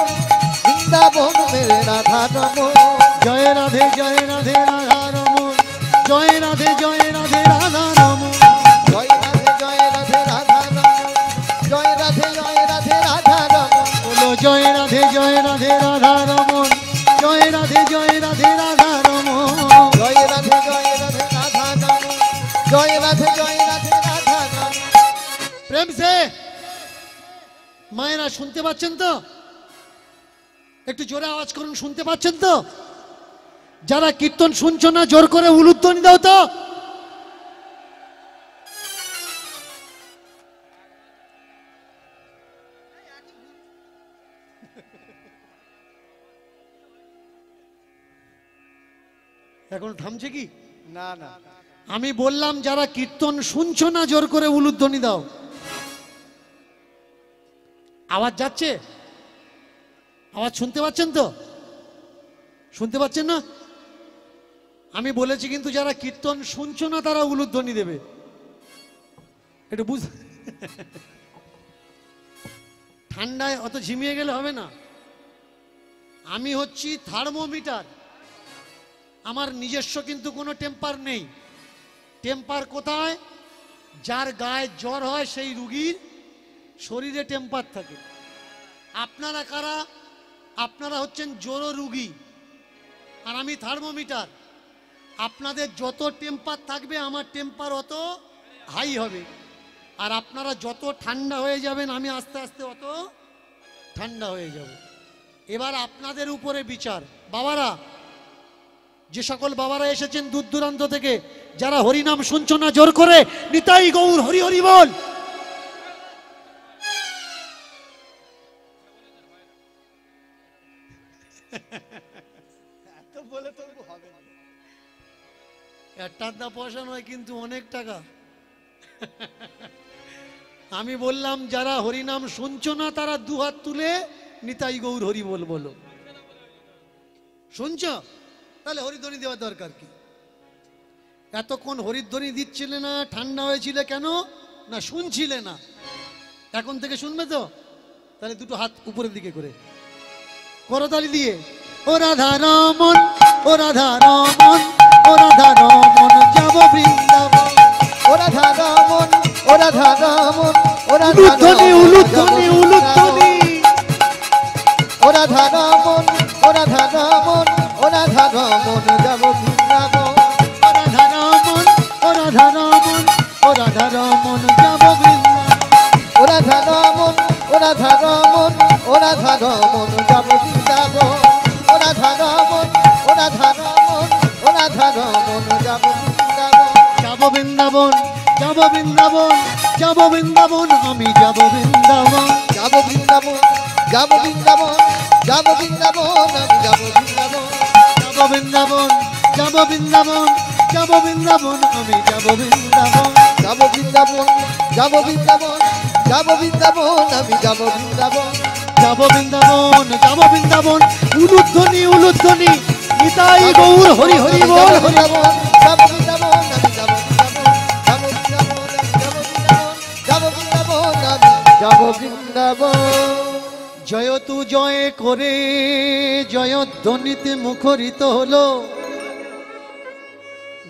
S2: বৃন্দাবন মেরে রাধা রমন।
S1: জয় রাধে, জয় রাধে রাধা রমন, জয় রাধে, জয় রাধে রাধা রমন।
S2: জয় রাধে, জয় রাধে রাধা রমন, জয় রাধে, জয় রাধে রাধা রমন।
S1: বলো জয় রাধে, জয় রাধে রাধা রমন, জয় রাধে, জয় রাধে রাধা রমন।
S2: জয় রাধে, জয় রাধে রাধা রমন, জয় রাধে, জয় রাধে রাধা রমন।
S1: প্রেম সে মায়েরা শুনতে পাচ্ছেন তো? একটু জোরে আওয়াজ করুন, শুনতে পাচ্ছেন তো? যারা কীর্তন শুনছো না জোর করে উলুধ্বনি দাও তো। এখন থামছে কি?
S2: না না,
S1: আমি বললাম যারা কীর্তন শুনছো না জোর করে উলুধ্বনি দাও। আওয়াজ যাচ্ছে? আওয়াজ শুনতে পাচ্ছেন তো? শুনতে পাচ্ছেন না? আমি বলেছি কিন্তু যারা কীর্তন শুনছো না তারা উলুধ্বনি দেবে। একটু বুঝ ঠান্ডায় অত ঝিমিয়ে গেলে হবে না। আমি হচ্ছি থার্মোমিটার, আমার নিজস্ব কিন্তু কোনো টেম্পার নেই। টেম্পার কোথায়? যার গায়ে জ্বর হয় সেই রুগীর শরীরে টেম্পার থাকে। আপনারা কারা? আপনারা হচ্ছেন জোরো রুগী, আর আমি থার্মোমিটার। আপনাদের যত টেম্পার থাকবে আমার টেম্পার অত হাই হবে, আর আপনারা যত ঠান্ডা হয়ে যাবেন আমি আস্তে আস্তে অত ঠান্ডা হয়ে যাব। এবার আপনাদের উপরে বিচার। বাবারা, যে সকল বাবারা এসেছেন দূর দূরান্ত থেকে, যারা হরিনাম শুনছো না জোর করে নিতাই গৌর হরি হরি বল। একটা পয়সা নয় কিন্তু অনেক টাকা। আমি বললাম যারা হরিনাম শুনছো না তারা দুহাত তুলে নিতাই গৌর হরি বল বলো। শুনছো? তাহলে হরিধ্বনি দেওয়ার দরকার কি? এতক্ষণ হরিধ্বনি দিচ্ছিলে না, ঠান্ডা হয়েছিল কেন না? শুনছিলে না। এখন থেকে শুনবে তো? তাহলে দুটো হাত উপরের দিকে করে করতালি দিয়ে ও রাধা রমন, ও রাধা রমন, ও রাধা রমন যাব বৃন্দাবন,
S2: ও রাধা রমন, ও রাধা রমন, ও রাধা
S1: উলুধ্বনি
S2: রমন,
S1: উলুধ্বনি উলুধ্বনি,
S2: ও রাধা রমন, ও রাধা রমন, ও রাধা রমন যাব বৃন্দাবন,
S1: ও রাধা রমন, ও রাধা রমন, ও রাধা রমন যাব বৃন্দাবন,
S2: ও রাধা রমন, ও রাধা রমন, ও রাধা রমন যাব বৃন্দাবন, ও রাধা রমন, ও রাধা রমন, ও রাধা রমন যাব বৃন্দাবন,
S1: যাব বৃন্দাবন, যাব বৃন্দাবন, যাব বৃন্দাবন, আমি যাব বৃন্দাবন,
S2: যাব বৃন্দাবন, যাব বৃন্দাবন, যাব বৃন্দাবন, আমি যাব বৃন্দাবন,
S1: যাব বৃন্দাবন, যাব বৃন্দাবন, যাব বৃন্দাবন, আমি যাব বৃন্দাবন,
S2: যাব বৃন্দাবন, যাব বৃন্দাবন, যাব বৃন্দাবন, আমি যাব বৃন্দাবন,
S1: যাব বৃন্দাবন, যাব বৃন্দাবন, উলুধ্বনি উলুধ্বনি, নিতাই গৌর হরি হরি বল হরি বল।
S2: যাব বৃন্দাবন, আমি যাব বৃন্দাবন, যাব বৃন্দাবন, আমি যাব বৃন্দাবন, যাব বৃন্দাবন, আমি যাব বৃন্দাবন।
S1: জয় তু জয় করে জয়ধ্বনিতে মুখরিত হলো।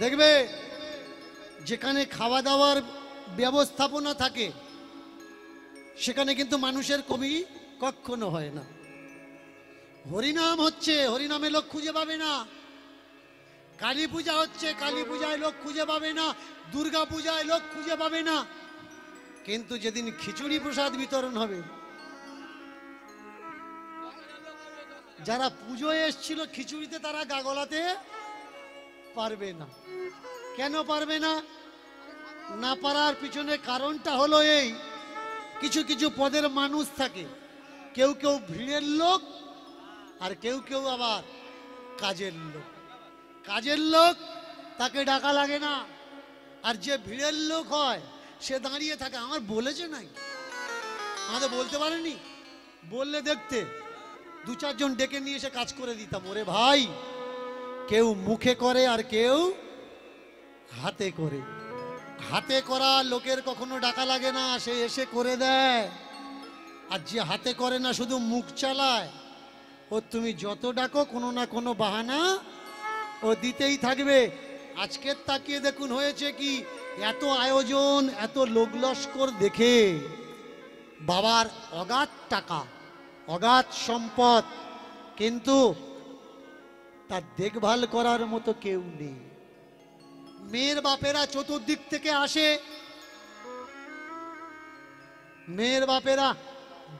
S1: দেখবে যেখানে খাওয়া দাওয়ার ব্যবস্থাপনা থাকে সেখানে কিন্তু মানুষের কমি কখনো হয় না। হরিনাম হচ্ছে, হরিনামে লোক খুঁজে পাবে না। কালী পূজা হচ্ছে, কালী পূজায় লোক খুঁজে পাবে না। দুর্গা পূজায় লোক খুঁজে পাবে না। কিন্তু যেদিন খিচুড়ি প্রসাদ বিতরণ হবে, যারা পুজোয় এসেছিল খিচুড়িতে তারা গা গলাতে পারবে না। কেন পারবে না? না পারার পিছনে কারণটা হলো এই, কিছু কিছু পদের মানুষ থাকে, কেউ কেউ ভিড়ের লোক আর কেউ কেউ আবার কাজের লোক। কাজের লোক তাকে ডাকা লাগে না, আর যে ভিড়ের লোক হয় সে দাঁড়িয়ে থাকে। আমার বলেছে নাই, আমাদের বলতে পারেনি, বললে দেখতে দু চারজন ডেকে নিয়ে এসে কাজ করে দিতাম। ওরে ভাই, কেউ মুখে করে আর কেউ হাতে করে। হাতে করা লোকের কখনো ডাকা লাগে না, সে এসে করে দেয়। আর যে হাতে করে না, শুধু মুখ চালায়, ও তুমি যত ডাকো কোনো না কোনো বাহানা ও দিতেই থাকবে। আজকের তাকিয়ে দেখুন হয়েছে কি, এত আয়োজন, এত লোক লস্কর দেখে বাবার অগাধ টাকা, অগাধ সম্পদ, কিন্তু তার দেখভাল করার মতো কেউ নেই। মেয়ের বাপেরা চতুর্দিক থেকে আসে, মেয়ের বাপেরা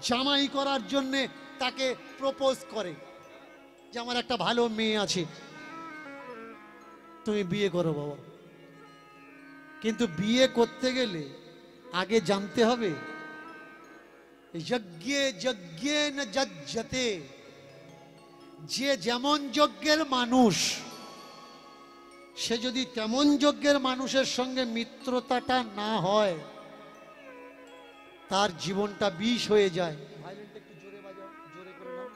S1: জামাই করার জন্যে তাকে প্রপোজ করে যে আমার একটা ভালো মেয়ে আছে, তুমি বিয়ে করো বাবা। কিন্তু বিয়ে করতে গেলে আগে জানতে হবে যজ্ঞে যজ্ঞে না যজ্ঞতে, যে যেমন যজ্ঞের মানুষ সে যদি তেমন যজ্ঞের মানুষের সঙ্গে মিত্রতাটা না হয়, তার জীবনটা বিষ হয়ে যায়। ভায়োলিনটা একটু জোরে বাজাও, জোরে করে নাও।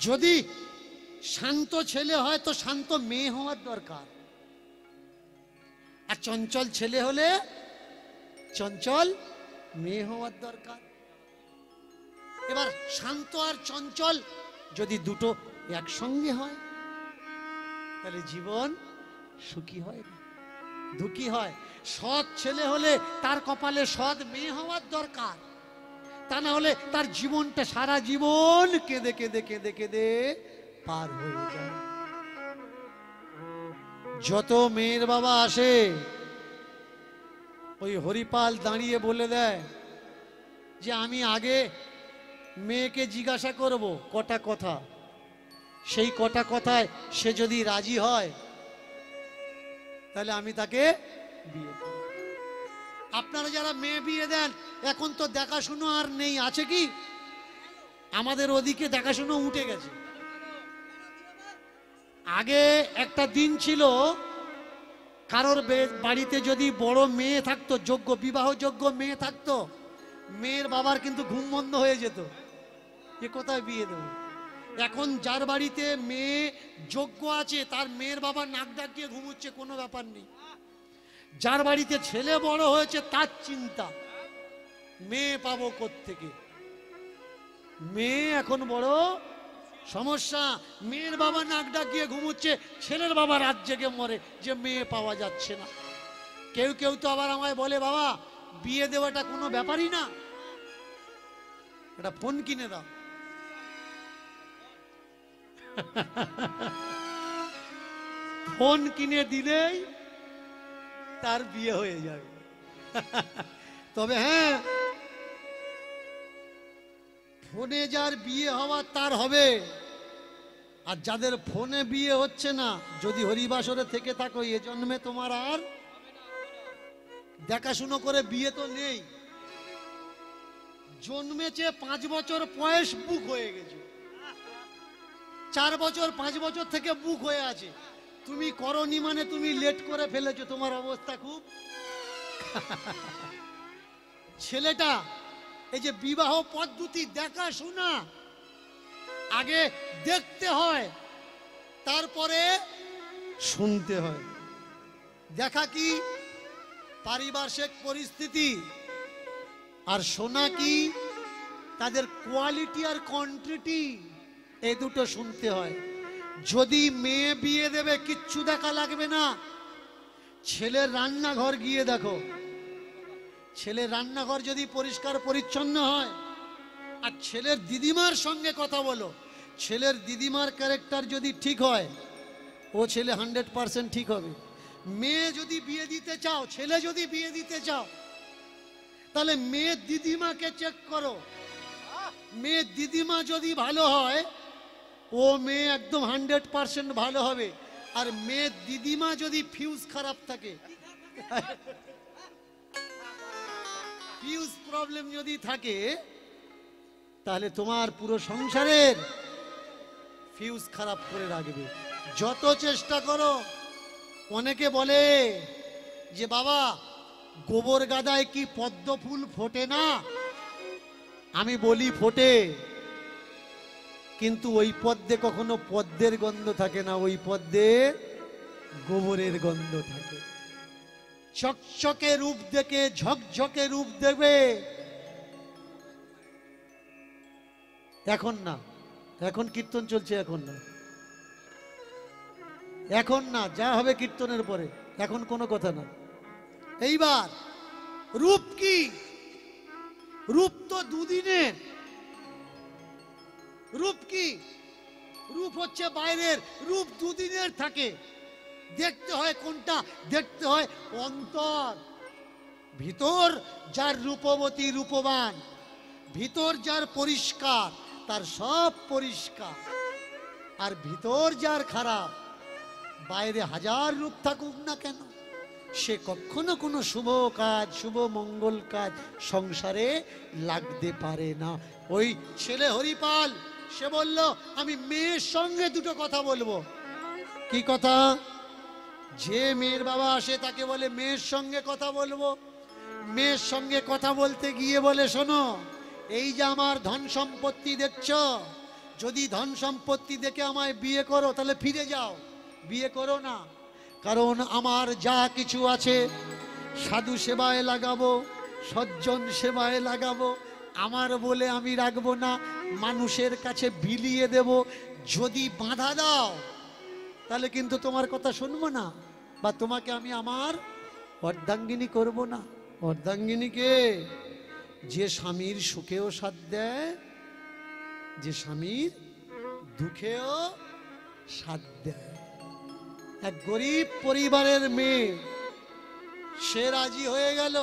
S1: যদি শান্ত ছেলে হয় তো শান্ত মেয়ে হওয়ার দরকার, আর চঞ্চল ছেলে হলে চঞ্চল মেয়ে হওয়ার দরকার। এবার শান্ত আর চঞ্চল যদি দুটো একসঙ্গে হয় তাহলে জীবন সুখী হয় না, দুঃখী হয়। সৎ ছেলে হলে তার কপালে সৎ মেয়ে হওয়ার দরকার, তা না হলে তার জীবনটা সারা জীবন কেঁদে কেঁদে কেঁদে কেঁদে পার হয়ে যায়। যত মেয়ের বাবা আসে ওই হরিপাল দাঁড়িয়ে বলে দেয় যে আমি আগে মেয়েকে জিজ্ঞাসা করব কটা কথা, সেই কটা কথায় সে যদি রাজি হয় তাহলে আমি তাকে বিয়ে করব। আপনারা যারা মেয়ে বিয়ে দেন, এখন তো দেখাশুনো আর নেই, আছে কি? আমাদের ওদিকে দেখাশুনো উঠে গেছে। আগে একটা দিন ছিল, কারোর বাড়িতে যদি বড় মেয়ে থাকতো, যোগ্য বিবাহযোগ্য মেয়ে থাকতো, মেয়ের বাবার কিন্তু ঘুম বন্ধ হয়ে যেত, এ কোথায় বিয়ে দেবো। এখন যার বাড়িতে মেয়ে যোগ্য আছে তার মেয়ের বাবা নাক ডাকিয়ে ঘুমোচ্ছে, কোনো ব্যাপার নেই। যার বাড়িতে ছেলে বড় হয়েছে তার চিন্তা মেয়ে পাবো কোত্থেকে। মেয়ে এখন বড় সমস্যা। মেয়ের বাবা নাক ডাকিয়ে ঘুমোচ্ছে, ছেলের বাবা রাত জেগে মরে যে মেয়ে পাওয়া যাচ্ছে না। কেউ কেউ তো আবার আমায় বলে, বাবা বিয়ে দেওয়াটা কোনো ব্যাপারই না, এটা ফোন কিনে দাও। ফোন কিনে দিলেই তার বিয়ে হয়ে যাবে। তবে হ্যাঁ, ফোনে যার বিয়ে হওয়ার তার হবে, আর যাদের ফোনে বিয়ে হচ্ছে না, যদি হরিবাসরে থেকে থাকো এ জন্মে তোমার আর দেখাশুনো করে বিয়ে তো নেই। জন্মেছে 5 বছর বয়স, বুক হয়ে গেছে, 4 বছর 5 বছর থেকে বুক হয়ে আছে। তুমি করনি মানে তুমি লেট করে ফেলেছো, তোমার অবস্থা খুব। ছেলেটা এই যে বিবাহ পদ্ধতি দেখাশোনা, আগে দেখতে হয় তারপরে শুনতে হয়। দেখা কি পারিপার্শ্বিক পরিস্থিতি, আর শোনা কি তাদের কোয়ালিটি আর কোয়ান্টিটি, এই দুটো শুনতে হয়। যদি মেয়ে বিয়ে দেবে কিচ্ছু দেখা লাগবে না, ছেলের রান্নাঘর গিয়ে দেখো। ছেলের রান্নাঘর যদি পরিষ্কার পরিচ্ছন্ন হয়, আর ছেলের দিদিমার সঙ্গে কথা বলো, ছেলের দিদিমার ক্যারেক্টার যদি ঠিক হয়, ও ছেলে 100% ঠিক হবে। মেয়ে যদি বিয়ে দিতে চাও, ছেলে যদি বিয়ে দিতে চাও, তাহলে মেয়ের দিদিমাকে চেক করো। মেয়ের দিদিমা যদি ভালো হয়, ও মেয়ে একদম 100% ভালো হবে। আর মেয়ের দিদিমা যদি ফিউজ খারাপ থাকে, ফিউজ প্রবলেম যদি থাকে, তাহলে তোমার পুরো সংসারের ফিউজ খারাপ করে রাখবে। যত চেষ্টা করো। অনেকে বলে যে বাবা গোবর গাদায় কি পদ্ম ফুল ফোটে না? আমি বলি ফোটে, কিন্তু ওই পদ্মে কখনো পদ্মের গন্ধ থাকে না, ওই পদ্মে গোবরের গন্ধ থাকে। চকচকে রূপ দেখে ঝকঝকে রূপ দেবে এখন না, এখন কীর্তন চলছে, এখন না, এখন না, যা হবে কীর্তনের পরে, এখন কোনো কথা না। এইবার রূপ কি? রূপ তো দুদিনের। রূপ কি? রূপ হচ্ছে বাইরের, রূপ দুদিনের থাকে। দেখতে হয় কোনটা? দেখতে হয় অন্তর। ভিতর যার রূপবতী রূপবান, ভিতর যার পরিষ্কার, তার সব পরিষ্কার। আর ভিতর যার খারাপ, বাইরে হাজার রূপ থাকুক না কেন, সে কখনো কোনো শুভ কাজ, শুভ মঙ্গল কাজ সংসারে লাগতে পারে না। ওই ছেলে হরিপাল, সে বলল আমি মেয়ের সঙ্গে দুটো কথা বলবো। কি কথা? যে মেয়ের বাবা আসে তাকে বলে মেয়ের সঙ্গে কথা বলবো। মেয়ের সঙ্গে কথা বলতে গিয়ে বলে, শোনো, এই যে আমার ধন সম্পত্তি দেখছো, যদি ধন সম্পত্তি দেখে আমায় বিয়ে করো তাহলে ফিরে যাও, বিয়ে করো না। কারণ আমার যা কিছু আছে সাধু সেবায় লাগাবো, সজ্জন সেবায় লাগাবো, আমার বলে আমি রাখবো না, মানুষের কাছে বিলিয়ে দেব। যদি বাধা দাও তাহলে কিন্তু তোমার কথা শুনবো না, বা তোমাকে আমি আমার অর্ধাঙ্গিনী করব না। অর্ধাঙ্গিনীকে যে স্বামীর সুখেও সাথ দেয়, যে স্বামীর দুঃখেও সাথ দেয়। এক গরিব পরিবারের মেয়ে, সে রাজি হয়ে গেল,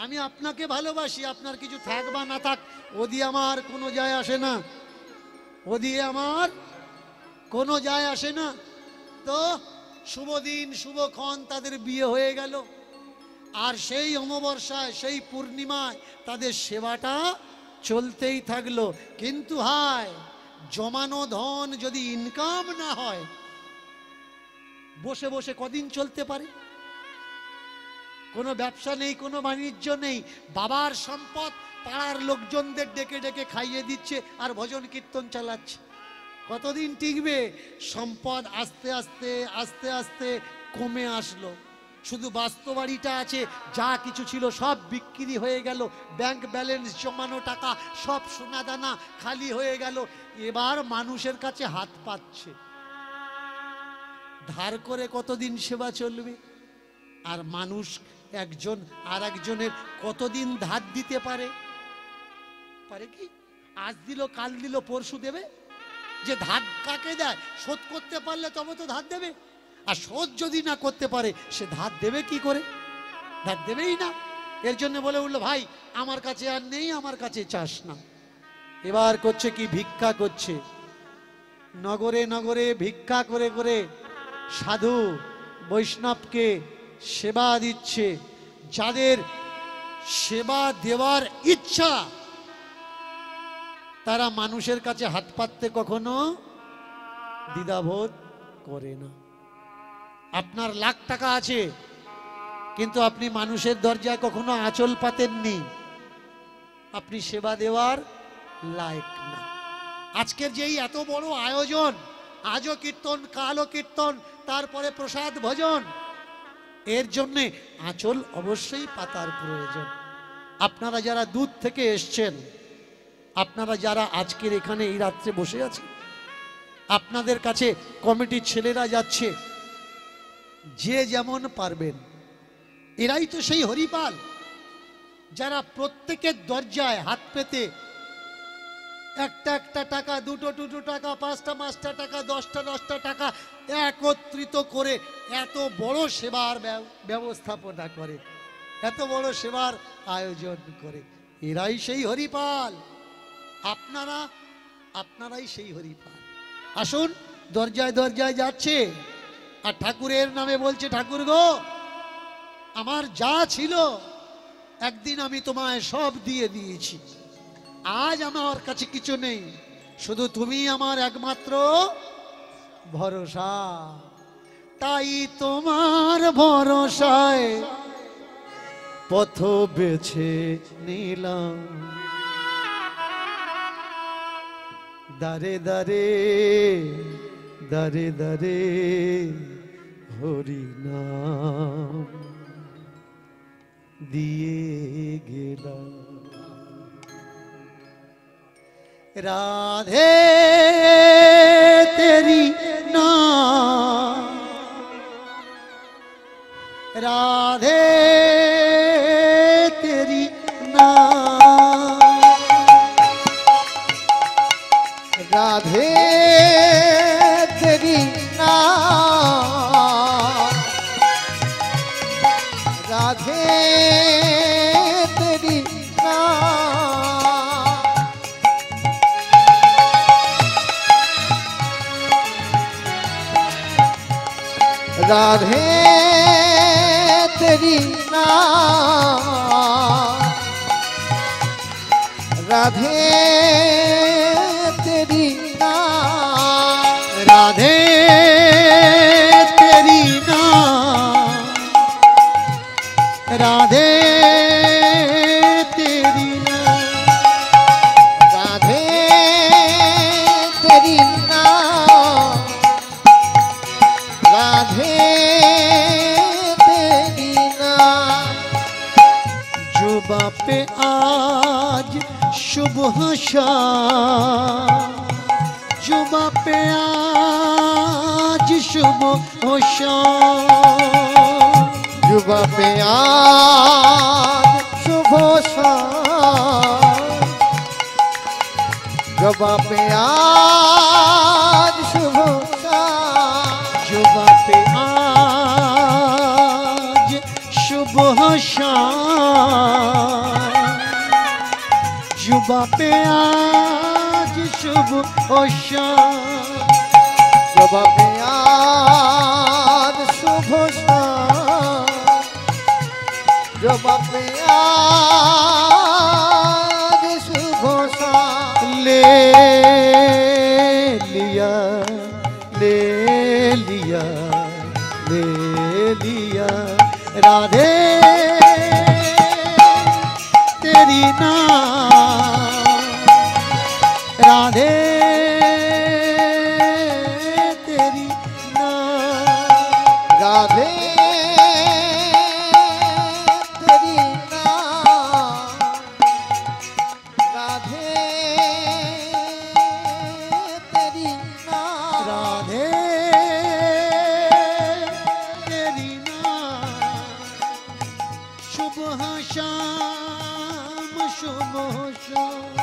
S1: আমি আপনাকে ভালোবাসি, আপনার কিছু থাক বা না থাক ও দিয়ে আমার কোনো যায় আসে না, ও দিয়ে আমার কোনো যায় আসে না। তো শুভ দিন শুভক্ষণ তাদের বিয়ে হয়ে গেল। আর সেই অমাবস্যায়, সেই পূর্ণিমায় তাদের সেবাটা চলতেই থাকলো। কিন্তু হায়, জমানো ধন যদি ইনকাম না হয় বসে বসে কদিন চলতে পারে? কোনো ব্যবসা নেই, কোনো বাণিজ্য নেই, বাবার সম্পদ পাড়ার লোকজনদের ডেকে ডেকে খাইয়ে দিচ্ছে আর ভজন কীর্তন চালাচ্ছে। কতদিন টিকবে? সম্পদ আস্তে আস্তে আস্তে আস্তে কমে আসলো। শুধু বাস্তবাড়িটা আছে, যা কিছু ছিল সব বিক্রি হয়ে গেল, ব্যাংক ব্যালেন্স জমানো টাকা সব সোনাদানা খালি হয়ে গেল। এবার মানুষের কাছে হাত পাচ্ছে। ধার করে কতদিন সেবা চলবে? আর মানুষ একজন আর একজনের কতদিন ধার দিতে পারে? পারে কি? আজ দিল, কাল দিল, পরশু দেবে? যে ধার কাকে দেয়? শোধ করতে পারলে তবে তো ধার দেবে। আর শোধ যদি না করতে পারে সে ধার দেবে কি করে? ধার দেবেই না। এর জন্য বলে উঠলো, ভাই আমার কাছে আর নেই, আমার কাছে চাস না। এবার করছে কি? ভিক্ষা করছে। নগরে নগরে ভিক্ষা করে করে সাধু বৈষ্ণবকে সেবা দিচ্ছে। যাদের সেবা দেওয়ার ইচ্ছা তারা মানুষের কাছে হাত পাততে কখনো দ্বিধাবোধ করে না। আপনার লাখ টাকা আছে, কিন্তু আপনি মানুষের দরজায় কখনো আঁচল পাতেননি, আপনি সেবা দেওয়ার লায়ক না। আজকের যেই এত বড় আয়োজন, আজও কীর্তন, কালও কীর্তন, তারপরে প্রসাদ ভোজন, এর জন্যে আঁচল অবশ্যই পাতার প্রয়োজন। আপনারা যারা দূর থেকে এসছেন, আপনারা যারা আজকের এখানে এই রাত্রে বসে আছেন, আপনাদের কাছে কমিটির ছেলেরা যাচ্ছে, যে যেমন পারবেন। এরাই তো সেই হরিপাল যারা প্রত্যেকের দরজায় হাত পেতে একটা একটা টাকা, দুটো দুটো টাকা, পাঁচটা পাঁচটা টাকা, দশটা দশটা টাকা একত্রিত করে এত বড় সেবার ব্যবস্থাপনা করে, এত বড় সেবার আয়োজন করে। এরাই সেই হরিপাল। আপনারাই সেই হরিপাল। আসুন, দরজায় দরজায় যাচ্ছে আর ঠাকুরের নামে বলছে, ঠাকুর গো, আমার যা ছিল একদিন আমি তোমায় সব দিয়ে দিয়েছি, আজ আমার কাছে কিছু নেই, শুধু তুমি আমার একমাত্র ভরসা। তাই তোমার ভরসায় পথ বেছে নিলাম, দারে দারে দারে দারে হরি নাম দিয়ে গেলাম। রাধে তেরি নাম, রাধে তেরি নাম,
S2: রাধে তেরি নাম, রাধে তেরি নাম, রাধে तेरी नाम, राधे तेरी नाम,
S1: राधे तेरी नाम, राधे तेरी नाम,
S2: राधे तेरी नाम, राधे
S1: जुबा पे आज सुबह शाम, जुबा पे आज सुबह शाम,
S2: जुबा पे आज सुबह शाम, जुबा पे आज सुबह शाम,
S1: जुबा पे आज सुबह शाम, जुबा पे आज सुबह शाम,
S2: जुबा पे आज सुबह शाम, जुबा पे आज सुबह शाम,
S1: ले लिया ले लिया राधे तेरी नाम राधे तेरी नाम
S2: राधे तेरी नाम राधे तेरी नाम
S1: राधे तेरी नाम शुभ शाम शुभ शाम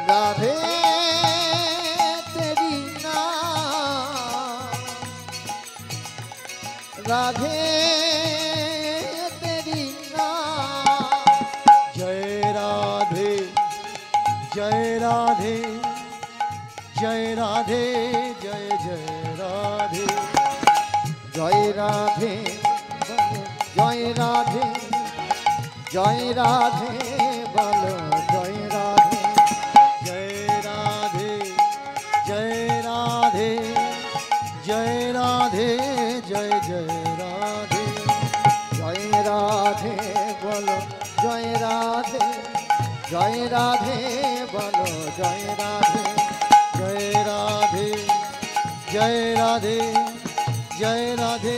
S2: राधे तेरी नाम राधे तेरी नाम
S1: जय राधे जय राधे जय राधे जय जय राधे
S2: जय राधे जय राधे जय राधे बोलो जय राधे
S1: जय राधे जय राधे जय राधे जय जय राधे
S2: जय राधे बोलो जय राधे जय राधे बोलो जय राधे
S1: जय राधे जय राधे जय राधे